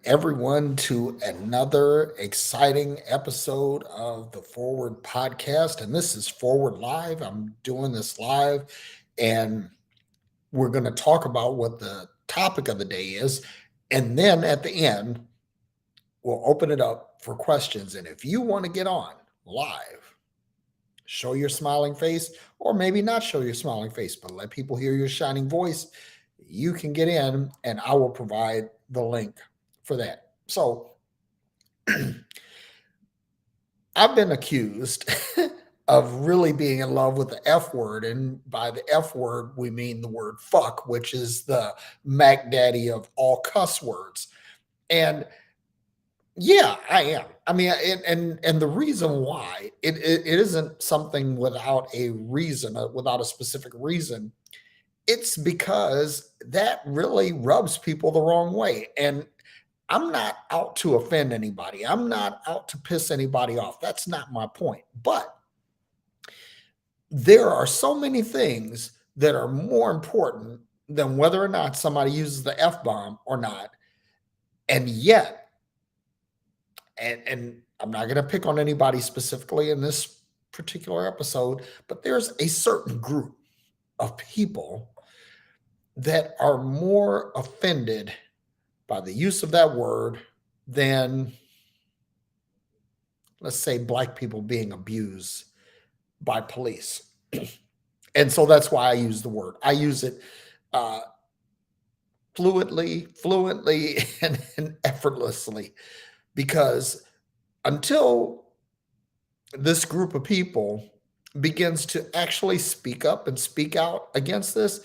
Everyone to another exciting episode of the Forward Podcast. And this is Forward Live. I'm doing this live, and we're going to talk about what the topic of the day is. And then at the end, we'll open it up for questions. And if you want to get on live, show your smiling face, or maybe not show your smiling face, but let people hear your shining voice, you can get in and I will provide the link for that. So I've been accused of really being in love with the F word. And by the F word, we mean the word fuck, which is the Mac Daddy of all cuss words. And yeah, I am. I mean, and the reason why it isn't something without a reason, without a specific reason. It's because that really rubs people the wrong way. And I'm not out to offend anybody. I'm not out to piss anybody off. That's not my point. But there are so many things that are more important than whether or not somebody uses the F bomb or not. And yet, and I'm not going to pick on anybody specifically in this particular episode, but there's a certain group of people that are more offended by the use of that word than, let's say, Black people being abused by police. And so that's why I use the word. I use it uh, fluently, and effortlessly, because until this group of people begins to actually speak up and speak out against this,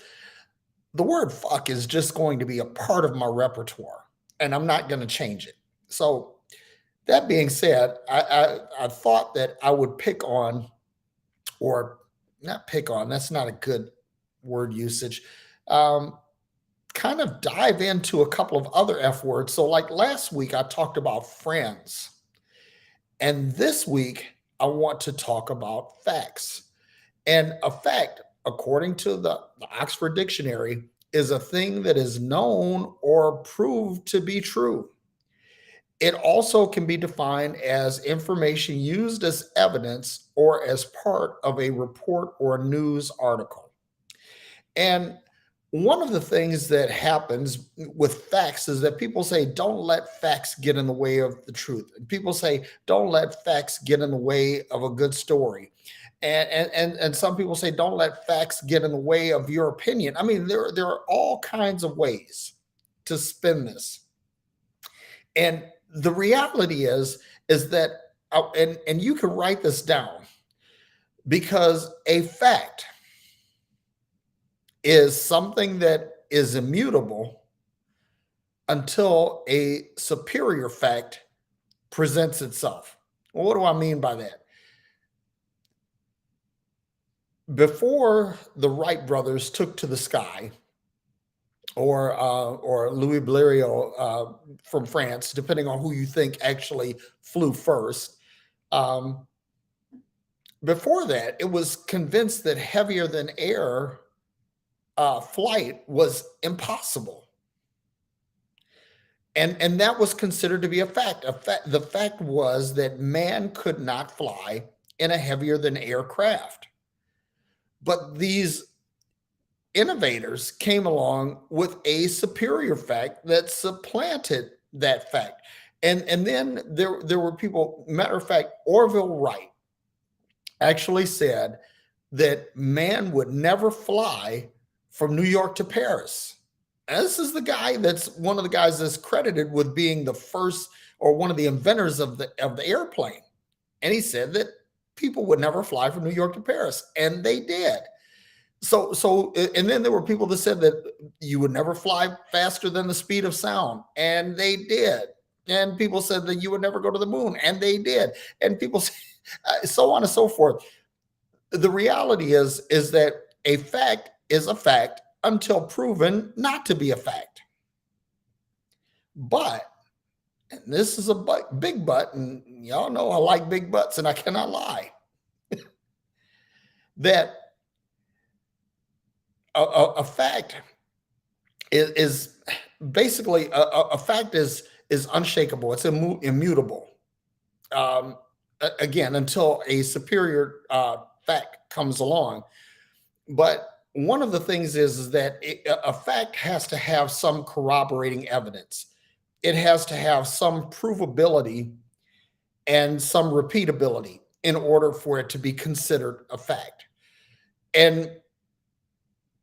the word fuck is just going to be a part of my repertoire, and I'm not going to change it. So that being said, I thought that I would pick on, or not pick on, that's not a good word usage. Um, Kind of dive into a couple of other F words. So, like last week, I talked about friends. And this week, I want to talk about facts. And a fact, according to the Oxford Dictionary, is a thing that is known or proved to be true. It also can be defined as information used as evidence or as part of a report or news article. And one of the things that happens with facts is that people say, don't let facts get in the way of the truth. And people say, don't let facts get in the way of a good story. And some people say, don't let facts get in the way of your opinion. I mean, there are all kinds of ways to spin this. And the reality is that, and you can write this down, because a fact is something that is immutable until a superior fact presents itself. Well, what do I mean by that? Before the Wright brothers took to the sky, or Louis Blériot from France, depending on who you think actually flew first. Um, Before that, it was convinced that heavier than air flight was impossible. And that was considered to be a fact. The fact was that man could not fly in a heavier than air craft. But these innovators came along with a superior fact that supplanted that fact. And then there were people, matter of fact, Orville Wright actually said that man would never fly from New York to Paris. And this is the guy that's one of the guys that's credited with being the first, or one of the inventors of the airplane. And he said that people would never fly from New York to Paris, and they did. So and then there were people that said that you would never fly faster than the speed of sound, and they did. And people said that you would never go to the moon, and they did. And people say, so on and so forth. The reality is that a fact is a fact until proven not to be a fact. But, and this is a big but, and y'all know I like big butts, and I cannot lie, that a fact is basically a fact is unshakable. It's immutable. Um, Again, until a superior fact comes along. But one of the things is that a fact has to have some corroborating evidence. It has to have some provability and some repeatability in order for it to be considered a fact. And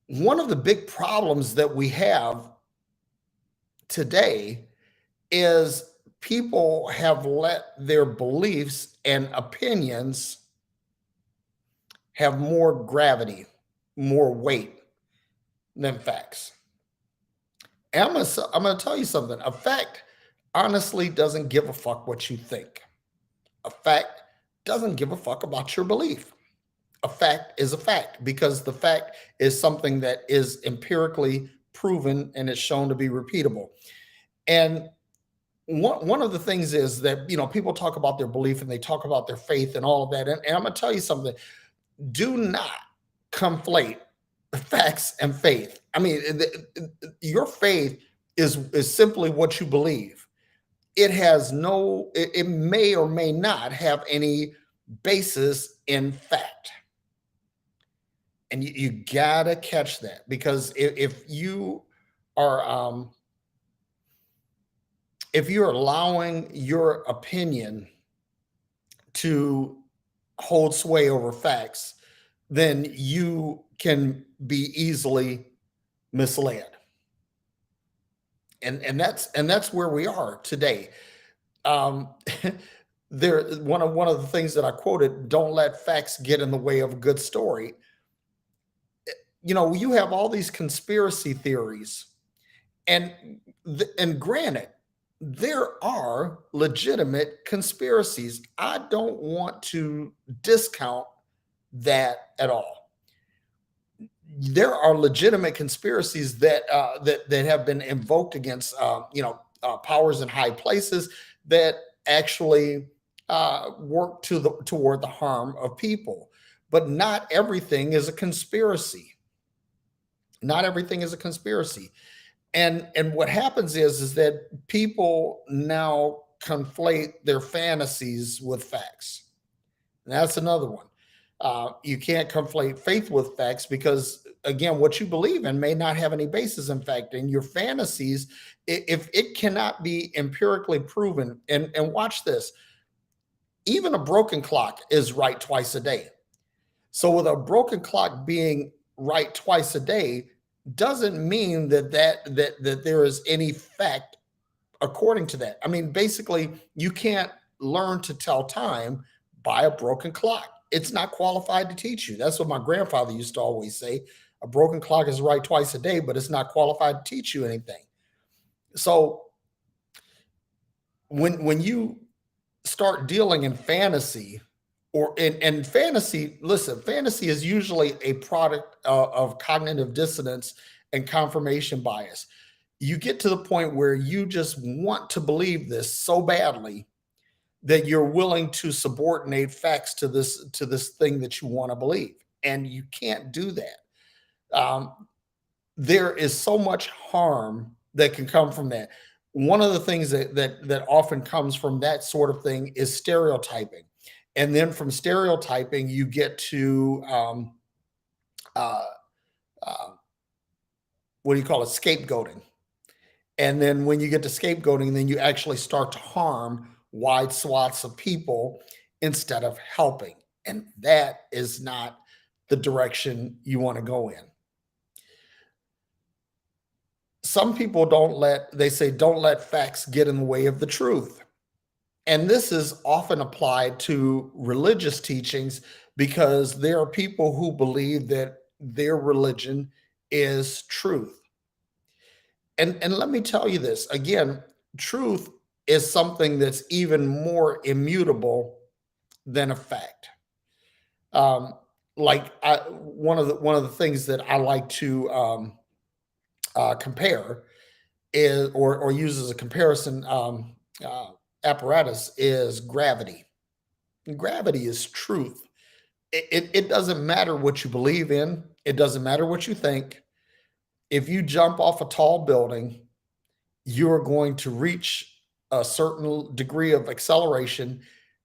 one of the big problems that we have today is people have let their beliefs and opinions have more gravity, more weight than facts. And I'm gonna tell you something. A fact honestly doesn't give a fuck what you think. A fact doesn't give a fuck about your belief. A fact is a fact because the fact is something that is empirically proven and is shown to be repeatable. And one of the things is that people talk about their belief and they talk about their faith and all of that. And I'm gonna tell you something. Do not conflate facts and faith. I mean, your faith is simply what you believe. It has no. It may or may not have any basis in fact, and you gotta catch that because if you are if you're allowing your opinion to hold sway over facts, then you can be easily misled. And that's where we are today. Um, there one of the things that I quoted, don't let facts get in the way of a good story. You have all these conspiracy theories, and and granted, there are legitimate conspiracies. I don't want to discount that at all. There are legitimate conspiracies that have been invoked against powers in high places that actually work toward the harm of people. But not everything is a conspiracy. Not everything is a conspiracy. And what happens is that people now conflate their fantasies with facts. And that's another one. You can't conflate faith with facts because, again, what you believe in may not have any basis in fact. And your fantasies, if it cannot be empirically proven, and watch this, even a broken clock is right twice a day. So, with a broken clock being right twice a day, doesn't mean that there is any fact according to that. I mean, basically, you can't learn to tell time by a broken clock. It's not qualified to teach you. That's what my grandfather used to always say. A broken clock is right twice a day, but it's not qualified to teach you anything. So when you start dealing in fantasy or in fantasy, listen, fantasy is usually a product of cognitive dissonance and confirmation bias. You get to the point where you just want to believe this so badly that you're willing to subordinate facts to this thing that you want to believe, and you can't do that. There is so much harm that can come from that. One of the things that often comes from that sort of thing is stereotyping, and then from stereotyping you get to uh, uh, what do you call it, scapegoating. And then when you get to scapegoating, then you actually start to harm wide swaths of people instead of helping. And that is not the direction you want to go in. Some people they say, don't let facts get in the way of the truth. And this is often applied to religious teachings because there are people who believe that their religion is truth. And let me tell you this again, truth is something that's even more immutable than a fact. Um, one of the things that I like to compare is or use as a comparison apparatus is gravity. Gravity is truth. It doesn't matter what you believe in. It doesn't matter what you think. If you jump off a tall building, you're going to reach a certain degree of acceleration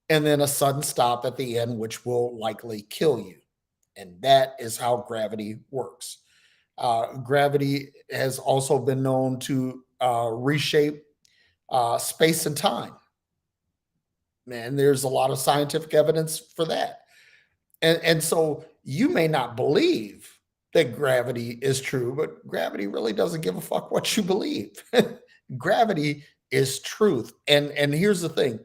and then a sudden stop at the end, which will likely kill you. And that is how gravity works. Gravity has also been known to reshape space and time. And there's a lot of scientific evidence for that. And so you may not believe that gravity is true, but gravity really doesn't give a fuck what you believe. Gravity is truth. And here's the thing,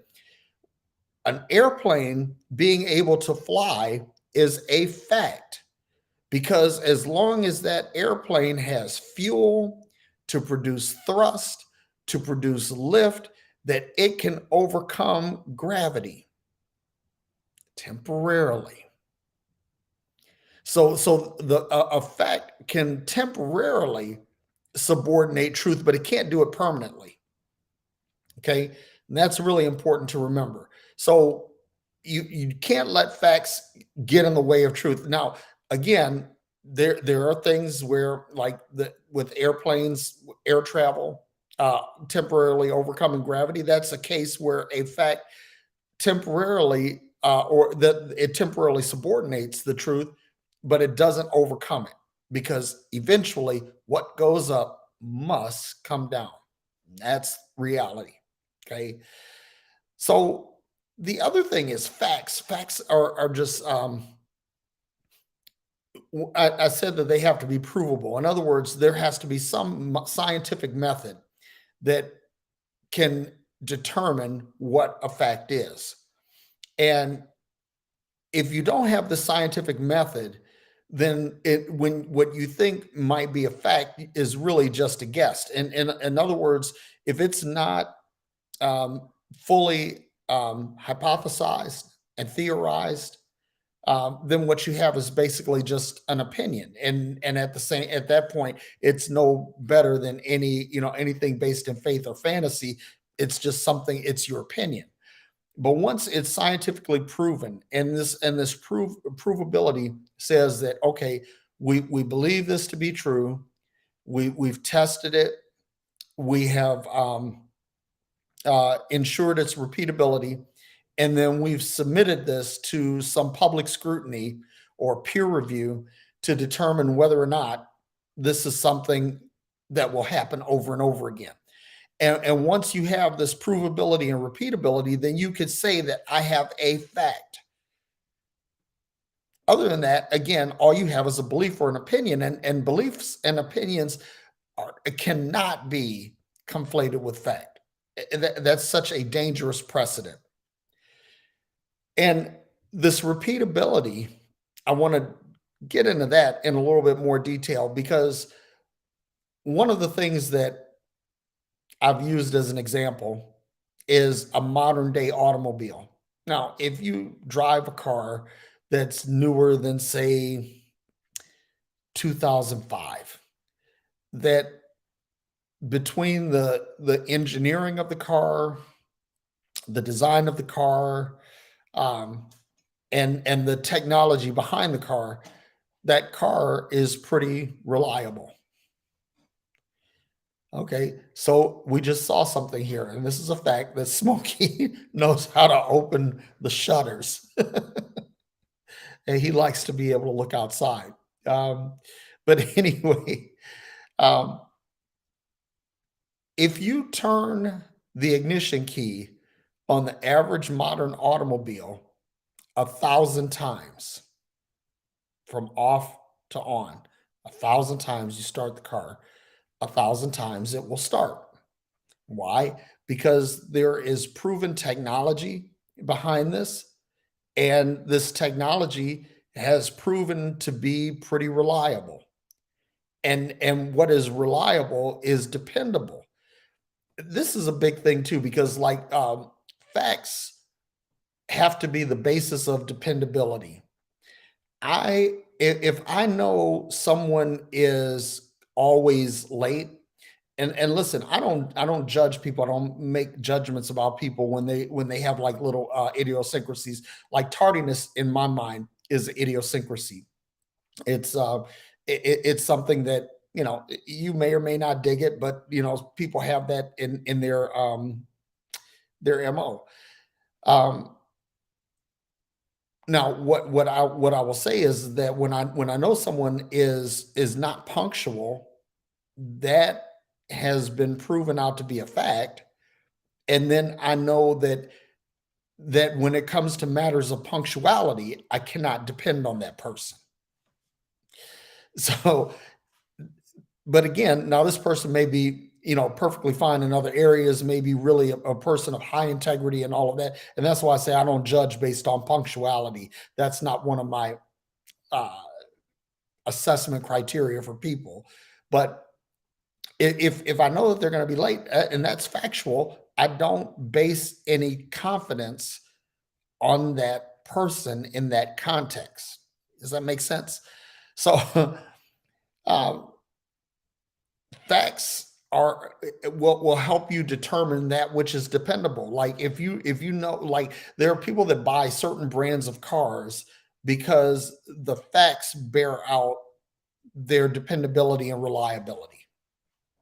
an airplane being able to fly is a fact, because as long as that airplane has fuel to produce thrust, to produce lift, that it can overcome gravity temporarily. So the a fact can temporarily subordinate truth, but it can't do it permanently. Okay, and that's really important to remember. So you can't let facts get in the way of truth. Now, again, there are things where, like the with airplanes, air travel, temporarily overcoming gravity. That's a case where a fact temporarily or that it temporarily subordinates the truth, but it doesn't overcome it, because eventually what goes up must come down. That's reality. Okay. So the other thing is facts. Facts are just, I said that they have to be provable. In other words, there has to be some scientific method that can determine what a fact is. And if you don't have the scientific method, then it when what you think might be a fact is really just a guess. And in other words, if it's not fully hypothesized and theorized, then what you have is basically just an opinion. And at that point, it's no better than anything based in faith or fantasy. It's just something. It's your opinion. But once it's scientifically proven, and this provability says that, okay, we believe this to be true, we've tested it, we have ensured its repeatability, and then we've submitted this to some public scrutiny or peer review to determine whether or not this is something that will happen over and over again. And once you have this provability and repeatability, then you could say that I have a fact. Other than that, again, all you have is a belief or an opinion, and beliefs and opinions cannot be conflated with fact. That's such a dangerous precedent. And this repeatability, I want to get into that in a little bit more detail, because one of the things that I've used as an example is a modern day automobile. Now, if you drive a car that's newer than, say, 2005, that between the engineering of the car, the design of the car, um, and the technology behind the car, that car is pretty reliable. Okay, so we just saw something here, and this is a fact that Smokey knows how to open the shutters, and he likes to be able to look outside. Um, but anyway, um, if you turn the ignition key on the average modern automobile 1,000 times, from off to on, 1,000 times you start the car, 1,000 times it will start. Why? Because there is proven technology behind this, and this technology has proven to be pretty reliable. And what is reliable is dependable. This is a big thing too, because facts have to be the basis of dependability. If I know someone is always late, and listen, I don't judge people. I don't make judgments about people when they have like little idiosyncrasies. Like tardiness in my mind is an idiosyncrasy. It's it's something that you may or may not dig it, but people have that in their MO. Um, Now, what I will say is that when I know someone is not punctual, that has been proven out to be a fact, and then I know that when it comes to matters of punctuality, I cannot depend on that person. So, but again, now this person may be, perfectly fine in other areas, maybe really a person of high integrity and all of that. And that's why I say I don't judge based on punctuality. That's not one of my uh, assessment criteria for people. But if I know that they're going to be late, and that's factual, I don't base any confidence on that person in that context. Does that make sense? So, um, facts will help you determine that which is dependable. Like if you know, like there are people that buy certain brands of cars because the facts bear out their dependability and reliability.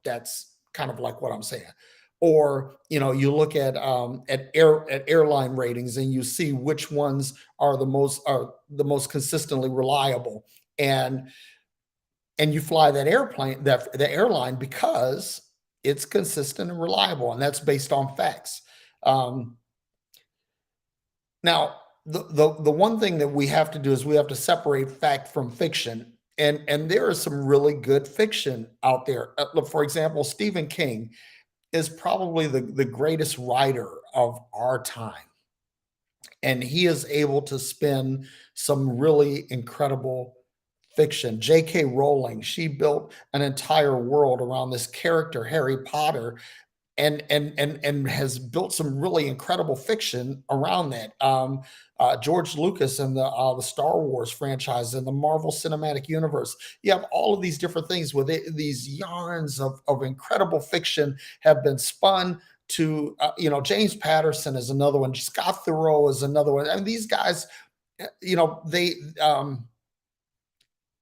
That's kind of like what I'm saying. Or you look at airline ratings and you see which ones are the most consistently reliable, and you fly that airplane, that the airline, because it's consistent and reliable, and that's based on facts. Um, Now, the one thing that we have to do is we have to separate fact from fiction, and there is some really good fiction out there. Look, for example, Stephen King is probably the greatest writer of our time, and he is able to spin some really incredible fiction. J.K. Rowling, she built an entire world around this character, Harry Potter, and has built some really incredible fiction around that. George Lucas and the Star Wars franchise and the Marvel Cinematic Universe. You have all of these different things where these yarns of incredible fiction have been spun to. James Patterson is another one. Scott Thoreau is another one. And these guys, they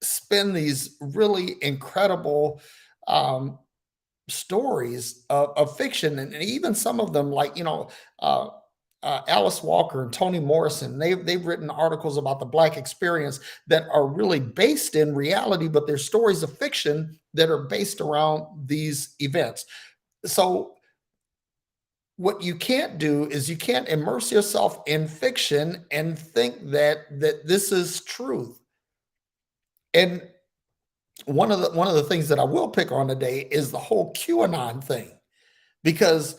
spin these really incredible. Stories of fiction, and even some of them, like uh, Alice Walker and Toni Morrison, they've written articles about the Black experience that are really based in reality, but they're stories of fiction that are based around these events. So what you can't do is you can't immerse yourself in fiction and think that this is truth. And one of the things that I will pick on today is the whole QAnon thing, because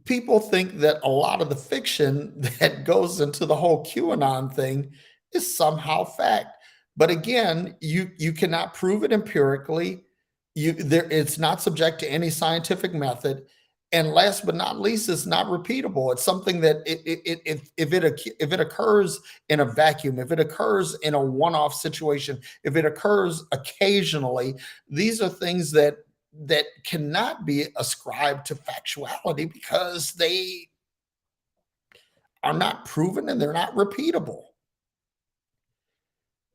people think that a lot of the fiction that goes into the whole QAnon thing is somehow fact. But again, you cannot prove it empirically. It's not subject to any scientific method. And last but not least, it's not repeatable. It's something that if it occurs in a vacuum, if it occurs in a one-off situation, if it occurs occasionally, these are things that cannot be ascribed to factuality because they are not proven and they're not repeatable.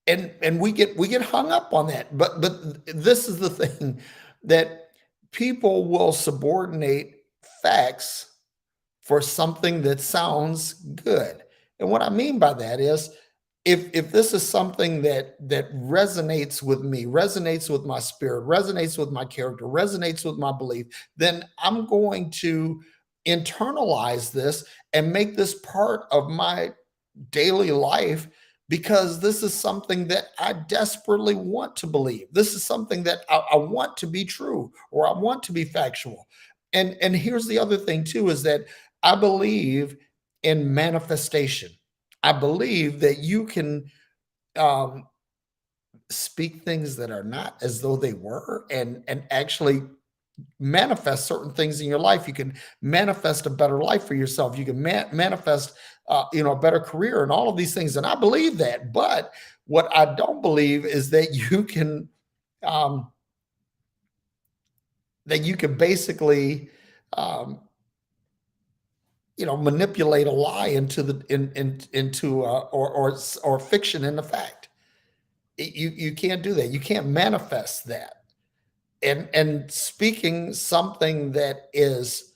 And we get hung up on that. But this is the thing, that people will subordinate facts for something that sounds good. And what I mean by that is, if this is something that resonates with me, resonates with my spirit, resonates with my character, resonates with my belief, then I'm going to internalize this and make this part of my daily life, because this is something that I desperately want to believe. This is something that I want to be true, or I want to be factual. And here's the other thing too, is that I believe in manifestation. I believe that you can um, speak things that are not as though they were, and actually manifest certain things in your life. You can manifest a better life for yourself. You can manifest, a better career, and all of these things. And I believe that. But what I don't believe is um, that you can basically, um, manipulate a lie into into or fiction into fact. You can't do that. You can't manifest that. and speaking something that is,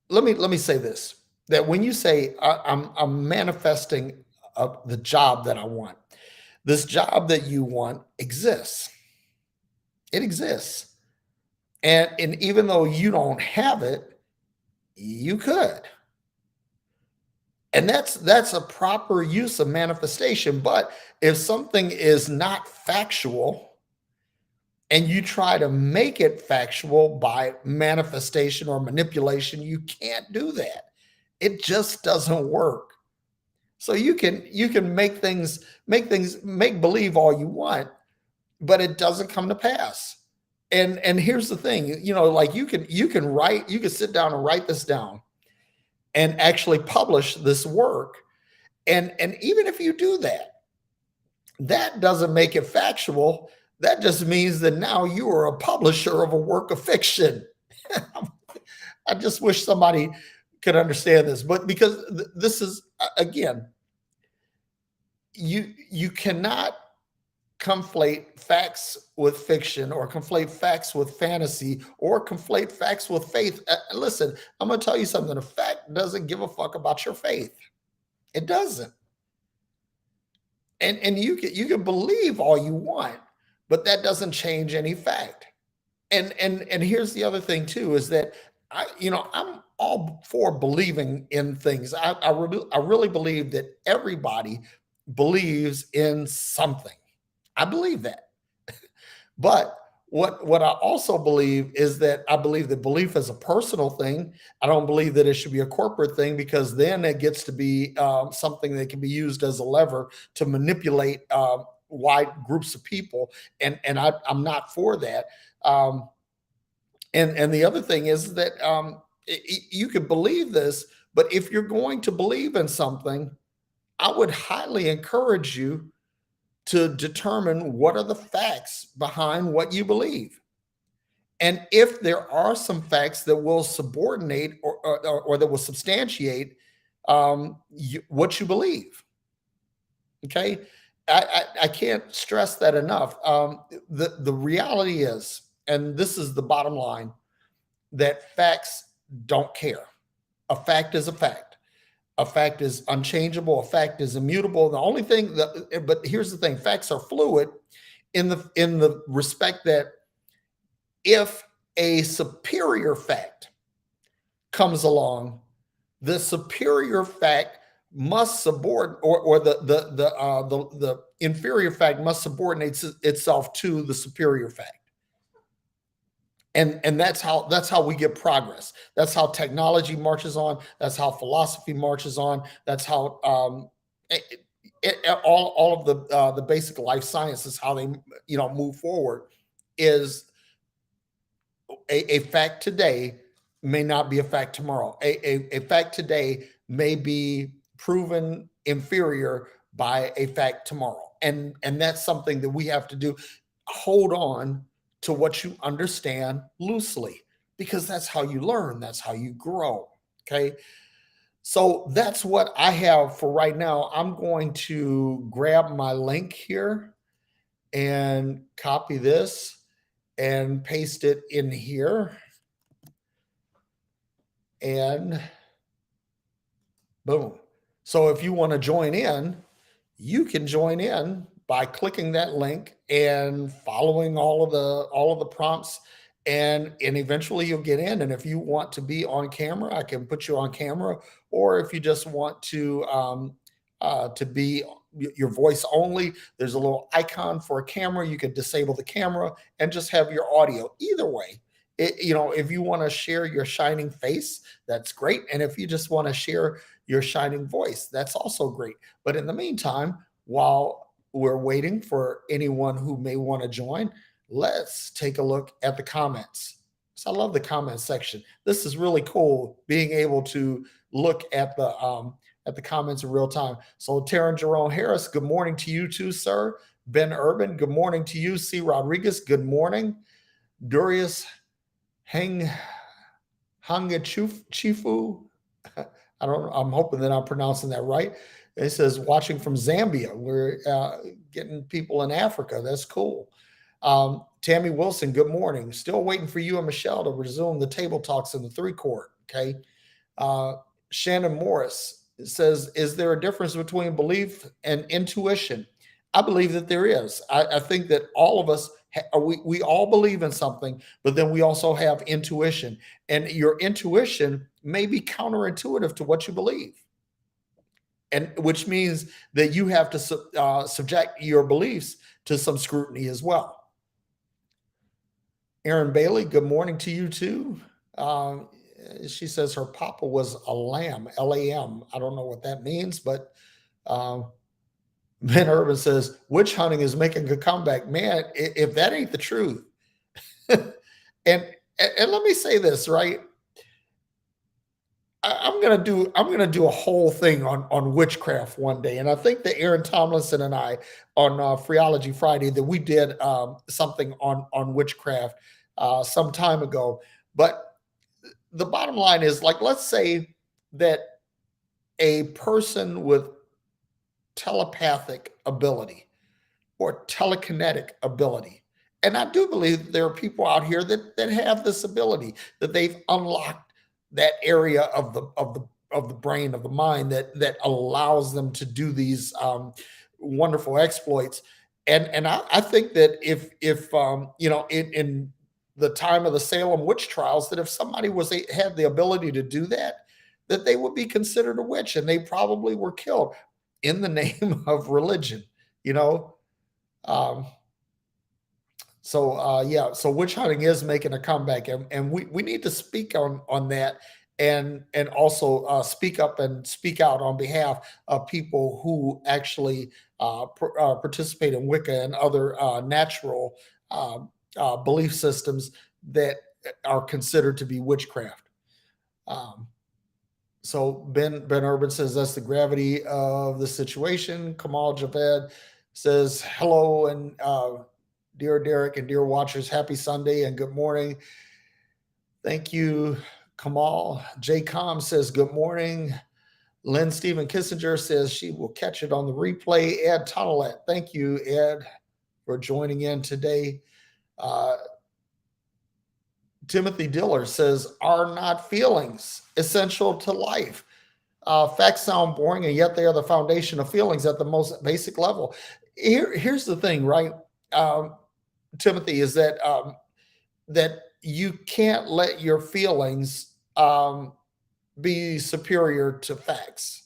let me say this, that when you say I'm manifesting the job that I want, this job that you want exists. It exists. And even though you don't have it, you could. And that's a proper use of manifestation. But if something is not factual and you try to make it factual by manifestation or manipulation, you can't do that. It just doesn't work. So you can make believe all you want, but it doesn't come to pass. And here's the thing, like you can sit down and write this down and actually publish this work. And even if you do that, that doesn't make it factual. That just means that now you are a publisher of a work of fiction. I just wish somebody could understand this, but because this is again, you cannot conflate facts with fiction or conflate facts with fantasy or conflate facts with faith. Listen, I'm going to tell you something. A fact doesn't give a fuck about your faith. It doesn't. And you can believe all you want, but that doesn't change any fact. And here's the other thing too is that I'm all for believing in things. I really believe that everybody believes in something. I believe that. But what I also believe is that I believe that belief is a personal thing. I don't believe that it should be a corporate thing because then it gets to be something that can be used as a lever to manipulate wide groups of people, and I'm not for that. Um, and the other thing is that you could believe this, but if you're going to believe in something, I would highly encourage you to determine what are the facts behind what you believe. And if there are some facts that will subordinate or that will substantiate what you believe, okay? I can't stress that enough. The reality is, and this is the bottom line, that facts don't care. A fact is a fact. A fact is unchangeable. A fact is immutable. The only thing that, but here's the thing: facts are fluid in the respect that if a superior fact comes along, the superior fact must subordinate, or the inferior fact must subordinate itself to the superior fact. And that's how we get progress. That's how technology marches on. That's how philosophy marches on. That's how it, all of the basic life sciences, how they move forward, is a fact today may not be a fact tomorrow. A fact today may be proven inferior by a fact tomorrow. And that's something that we have to do. Hold on to what you understand loosely, because that's how you learn, that's how you grow. Okay. So that's what I have for right now. I'm going to grab my link here and copy this and paste it in here. And boom. So if you want to join in, you can join in by clicking that link and following all of the prompts, and eventually you'll get in. And if you want to be on camera, I can put you on camera. Or if you just want to be your voice only, there's a little icon for a camera. You can disable the camera and just have your audio. Either way, if you want to share your shining face, that's great. And if you just want to share your shining voice, that's also great. But in the meantime, while we're waiting for anyone who may want to join, let's take a look at the comments. So I love the comment section. This is really cool, being able to look at the comments in real time. So Taryn Jerome Harris, good morning to you too, sir. Ben Urban, good morning to you. C. Rodriguez, good morning. Durius Hang Chifu. I'm hoping that I'm pronouncing that right. It says watching from Zambia. We're getting people in Africa. That's cool. Tammy Wilson, good morning. Still waiting for you and Michelle to resume the table talks in the three court. Okay. Uh, Shannon Morris says, is there a difference between belief and intuition? I believe that there is. I think that all of us, we all believe in something, but then we also have intuition. And your intuition may be counterintuitive to what you believe. And which means that you have to subject your beliefs to some scrutiny as well. Aaron Bailey, good morning to you too. Um, she says her papa was a lamb, Lam. I don't know what that means, but um, Ben Urban says witch hunting is making a comeback. Man, if that ain't the truth, and and let me say this, right? I'm gonna do a whole thing on witchcraft one day, and I think that Aaron Tomlinson and I on Phreology Friday that we did something on witchcraft some time ago. But the bottom line is, like, let's say that a person with telepathic ability or telekinetic ability. And I do believe there are people out here that have this ability, that they've unlocked that area of the brain, of the mind, that allows them to do these wonderful exploits. And I think that if in the time of the Salem witch trials, that if somebody had the ability to do that, that they would be considered a witch, and they probably were killed in the name of religion. You know, um, so witch hunting is making a comeback, and we need to speak on that, and also speak up and speak out on behalf of people who actually participate in Wicca and other natural belief systems that are considered to be witchcraft. Um, so Ben Urban says that's the gravity of the situation. Kamal Javed says hello, and dear Derrick and dear watchers, happy Sunday and good morning. Thank you, Kamal. J. Com says good morning. Lynn Stephen Kissinger says she will catch it on the replay. Ed Tunnelet, thank you, Ed, for joining in today. Uh, Timothy Diller says, are not feelings essential to life? Facts sound boring, and yet they are the foundation of feelings at the most basic level. Here's the thing, right, Timothy, is that you can't let your feelings be superior to facts.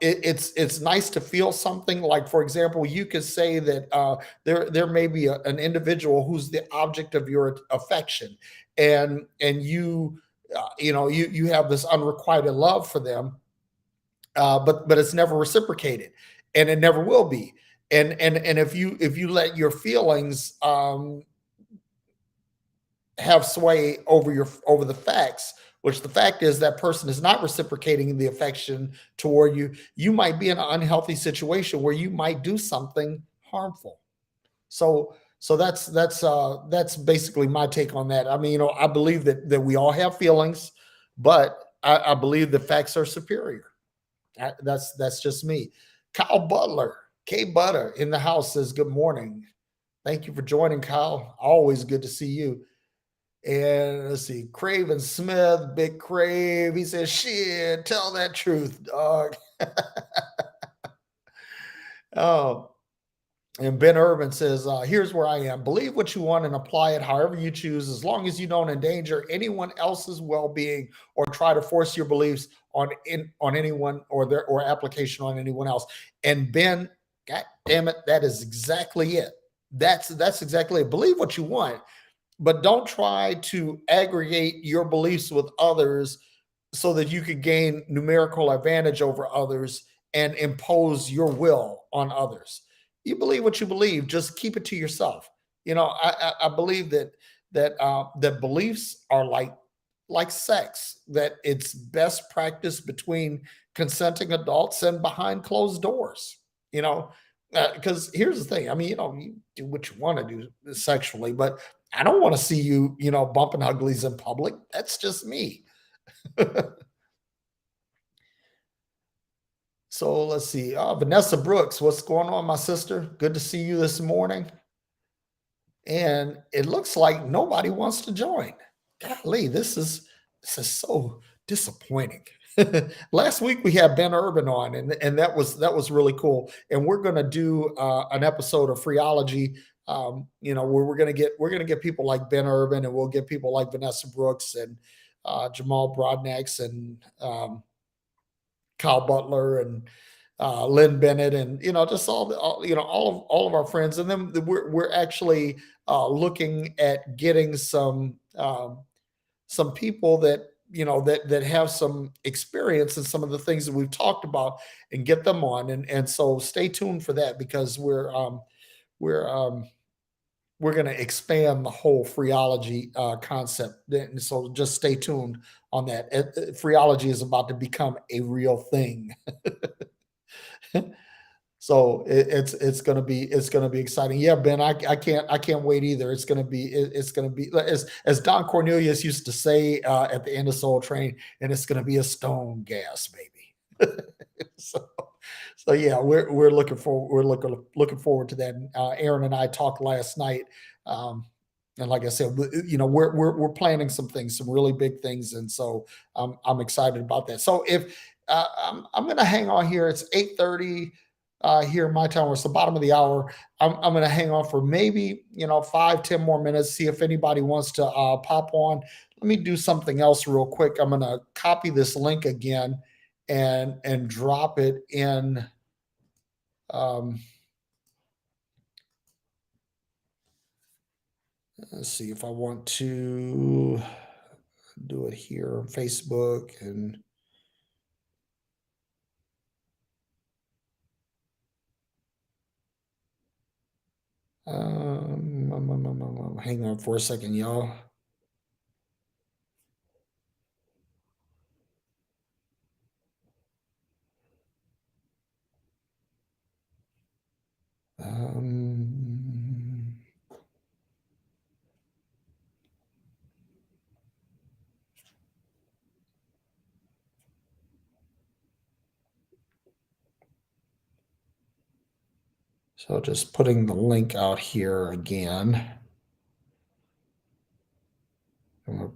It's nice to feel something. Like, for example, you could say that there may be an individual who's the object of your affection, and you have this unrequited love for them, but it's never reciprocated, and it never will be. And if you let your feelings have sway over the facts, which the fact is that person is not reciprocating the affection toward you, you might be in an unhealthy situation where you might do something harmful. So that's basically my take on that. I mean, I believe that we all have feelings, but I believe the facts are superior. That's just me. Kyle Butler, K Butter in the house says good morning. Thank you for joining, Kyle. Always good to see you. And let's see, Craven Smith, Big Crave. He says, "Shit, tell that truth, dog." Oh, and Ben Urban says, "Here's where I am. Believe what you want and apply it however you choose, as long as you don't endanger anyone else's well-being or try to force your beliefs on anyone or application on anyone else." And Ben, God damn it, that is exactly it. That's exactly it. Believe what you want, but don't try to aggregate your beliefs with others so that you could gain numerical advantage over others and impose your will on others. You believe what you believe, just keep it to yourself. I believe that beliefs are like sex, that it's best practice between consenting adults and behind closed doors. You know, because here's the thing. I mean, you do what you want to do sexually, but I don't want to see you, bumping uglies in public. That's just me. So let's see. Vanessa Brooks, what's going on, my sister? Good to see you this morning. and it looks like nobody wants to join. Golly, this is so disappointing. Last week we had Ben Urban on, and that was really cool. And we're going to do an episode of Phreology, where we're gonna get people like Ben Urban, and we'll get people like Vanessa Brooks and Jamal Broadnax and Kyle Butler and Lynn Bennett, and just all of our friends, and then we're actually looking at getting some people that that have some experience in some of the things that we've talked about, and get them on, and so stay tuned for that, because we're we're going to expand the whole phreology concept. And so just stay tuned on that. Phreology is about to become a real thing. So it's gonna be exciting. Yeah, Ben, I can't wait either. It's gonna be as Don Cornelius used to say at the end of Soul Train, and it's gonna be a stone gas, baby. so so yeah, we're looking forward to that. Aaron and I talked last night, um, and like I said, we're planning some things, some really big things, and so I'm excited about that. So if I'm going to hang on here, it's 8:30 here in my town. It's the bottom of the hour. I'm going to hang on for maybe 5-10 more minutes, see if anybody wants to pop on. Let me do something else real quick. I'm going to copy this link again and drop it in. Um, let's see if I want to do it here on Facebook and hang on for a second, y'all. Um, so just putting the link out here again. I'm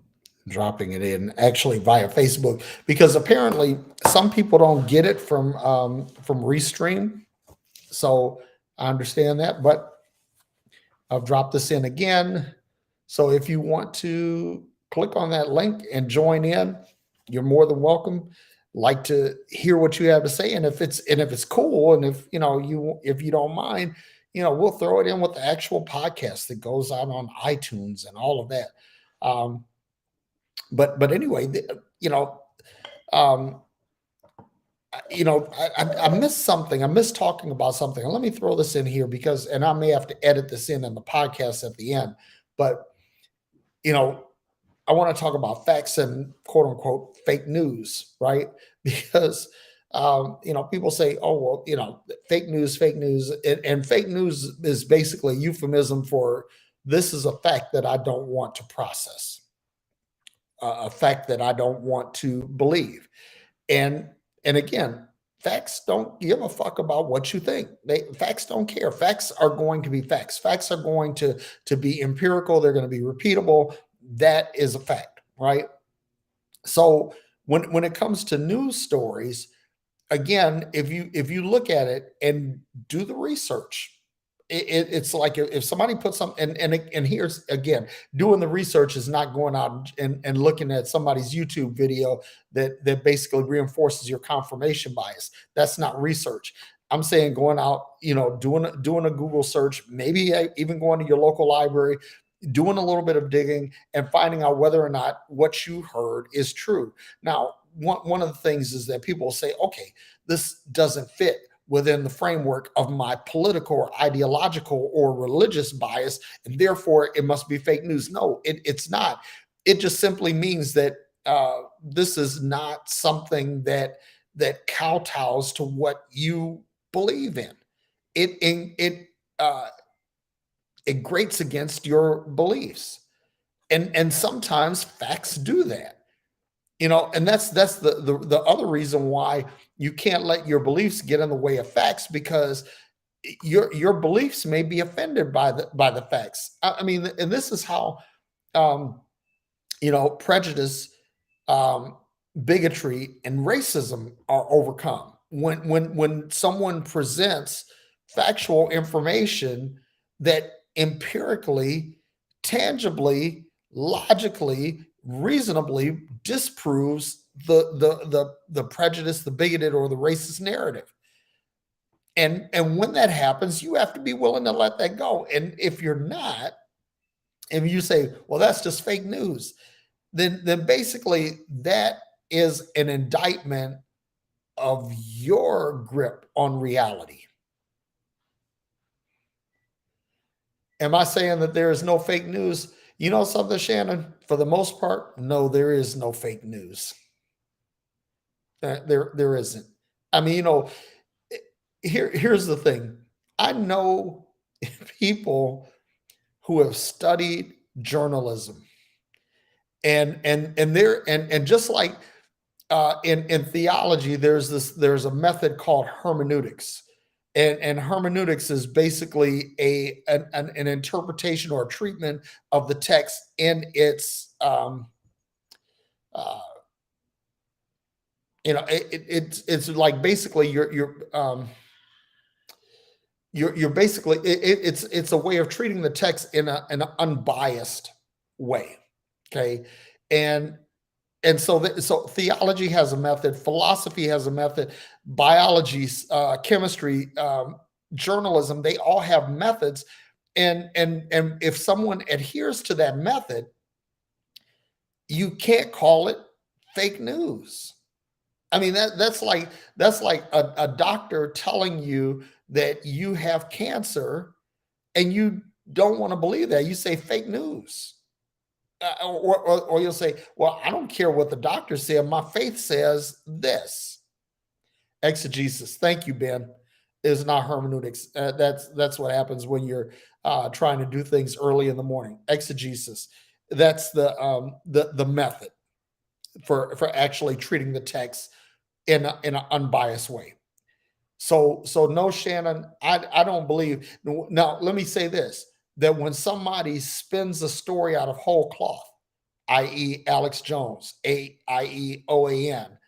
dropping it in actually via Facebook, because apparently some people don't get it from Restream. So I understand that, but I've dropped this in again. So if you want to click on that link and join in, you're more than welcome. Like to hear what you have to say, and if it's cool, and if you don't mind, we'll throw it in with the actual podcast that goes out on iTunes and all of that. Um, but anyway, um, I missed something. I missed talking about something. Let me throw this in here, because, and I may have to edit this in the podcast at the end, but you know, I want to talk about facts and quote unquote fake news, right? Because people say, "Oh, well, fake news," and fake news is basically a euphemism for this is a fact that I don't want to process, a fact that I don't want to believe. And again, facts don't give a fuck about what you think. Facts don't care. Facts are going to be facts. Facts are going to be empirical. They're going to be repeatable. That is a fact, right? So when it comes to news stories, again, if you look at it and do the research, it's like if somebody puts some, and here's again, doing the research is not going out and looking at somebody's YouTube video that basically reinforces your confirmation bias. That's not research. I'm saying going out, doing a Google search, maybe even going to your local library, doing a little bit of digging and finding out whether or not what you heard is true. Now, one of the things is that people say, okay, this doesn't fit within the framework of my political or ideological or religious bias, and therefore it must be fake news. No, it's not. It just simply means that this is not something that kowtows to what you believe in. It it grates against your beliefs, and sometimes facts do that. And that's the other reason why you can't let your beliefs get in the way of facts, because your beliefs may be offended by the facts. I mean, and this is how um, prejudice, um, bigotry, and racism are overcome. When someone presents factual information that empirically, tangibly, logically, reasonably disproves the prejudice, the bigoted, or the racist narrative. And when that happens, you have to be willing to let that go. And if you're not, and you say, well, that's just fake news, then basically that is an indictment of your grip on reality. Am I saying that there is no fake news? You know something, Shannon? For the most part, no, there is no fake news. There isn't. I mean, here's the thing. I know people who have studied journalism, and just like in theology, there's a method called hermeneutics, and hermeneutics is basically an interpretation or a treatment of the text in its uh, it's like basically you're basically it's a way of treating the text in an unbiased way. Okay, and so theology has a method, philosophy has a method, biology, chemistry, journalism, they all have methods. And if someone adheres to that method, you can't call it fake news. I mean, that's like a doctor telling you that you have cancer and you don't want to believe that. You say fake news. Or you'll say, well, I don't care what the doctor said. My faith says this. Exegesis. Thank you, Ben. Is not hermeneutics. That's what happens when you're trying to do things early in the morning. Exegesis. That's the method for actually treating the text in an unbiased way. So no, Shannon, I don't believe. Now, let me say this: that when somebody spins a story out of whole cloth, i.e., Alex Jones, i.e., OAN,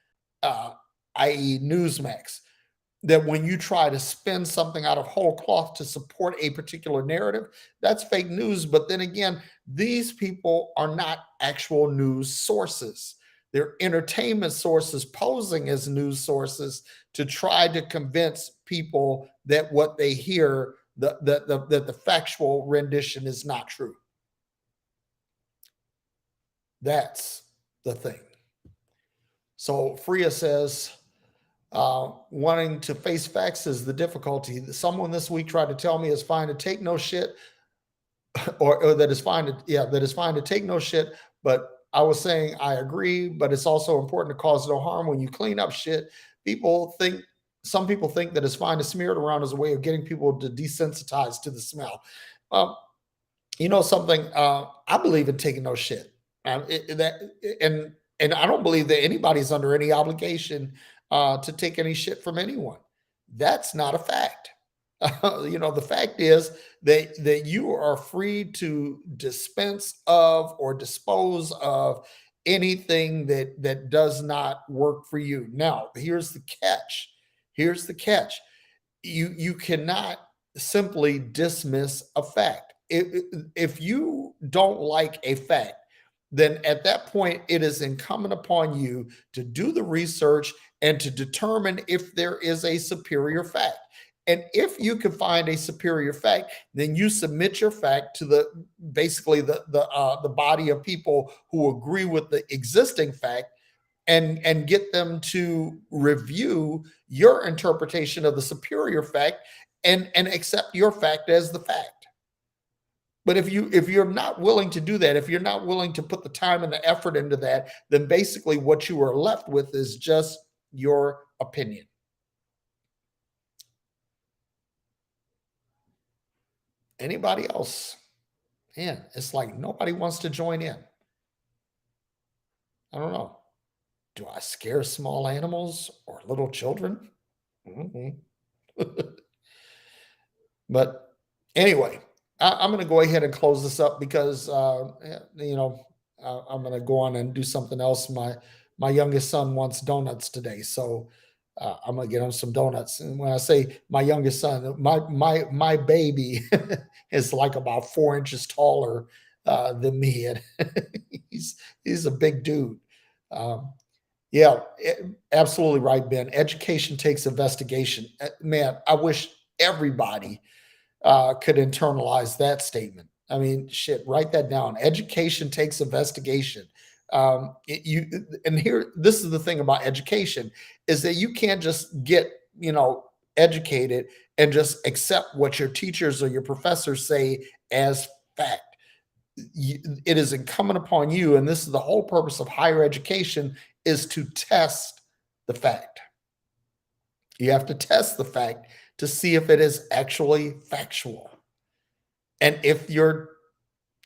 uh, i.e., Newsmax, that when you try to spin something out of whole cloth to support a particular narrative, that's fake news. But then again, these people are not actual news sources. They're entertainment sources posing as news sources to try to convince people that what they hear, that the factual rendition is not true. That's the thing. So Freya says, wanting to face facts is the difficulty. Someone this week tried to tell me it's fine to take no shit, or that it's fine to that it's fine to take no shit. But I was saying I agree, but it's also important to cause no harm when you clean up shit. People think some people think that it's fine to smear it around as a way of getting people to desensitize to the smell. Um, you know something? I believe in taking no shit. That and I don't believe that anybody's under any obligation to take any shit from anyone. That's not a fact. The fact is that you are free to dispense of or dispose of anything that does not work for you. Now, here's the catch. Here's the catch. You cannot simply dismiss a fact. If you don't like a fact, then at that point it is incumbent upon you to do the research and to determine if there is a superior fact. And if you can find a superior fact, then you submit your fact to the basically the body of people who agree with the existing fact, and get them to review your interpretation of the superior fact and accept your fact as the fact. But if you're not willing to do that, if you're not willing to put the time and the effort into that, then basically what you are left with is just your opinion. Anybody else? Man, it's like nobody wants to join in. I don't know. Do I scare small animals or little children? Mhm. But anyway, I'm going to go ahead and close this up because I'm going to go on and do something else. My youngest son wants donuts today, so I'm going to get him some donuts. And when I say my youngest son, my baby is like about 4 inches taller than me, and he's he's a big dude. Um, yeah, absolutely right, Ben. Education takes investigation. Man, I wish everybody could internalize that statement. I mean, shit, write that down. Education takes investigation. You and here, this is the thing about education is that you can't just get educated and just accept what your teachers or your professors say as fact. It is incumbent upon you, and this is the whole purpose of higher education, is to test the fact. You have to test the fact to see if it is actually factual. And if the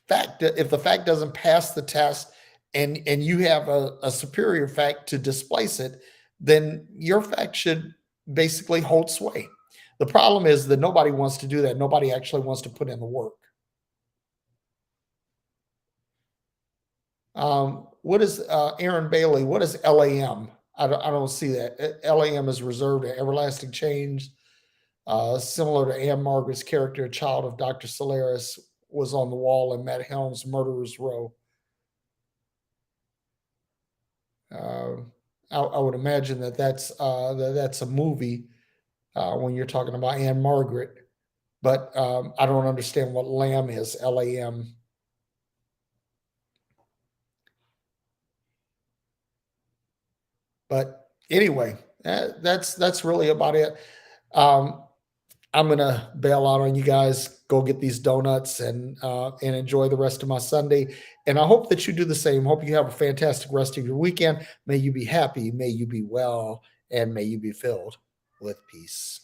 fact doesn't pass the test and you have a superior fact to displace it, then your fact should basically hold sway. The problem is that nobody wants to do that. Nobody actually wants to put in the work. What is Aaron Bailey? What is LAM? I don't see that. LAM is reserved to everlasting change. Similar to Anne Margaret's character, a child of Dr. Solaris was on the wall in Matt Helm's Murderer's Row. Uh, I would imagine that's a movie when you're talking about Anne Margaret, but I don't understand what LAM is. LAM. But anyway, that's really about it. Um, I'm gonna bail out on you guys. Go get these donuts and enjoy the rest of my Sunday. And I hope that you do the same. Hope you have a fantastic rest of your weekend. May you be happy. May you be well, and may you be filled with peace.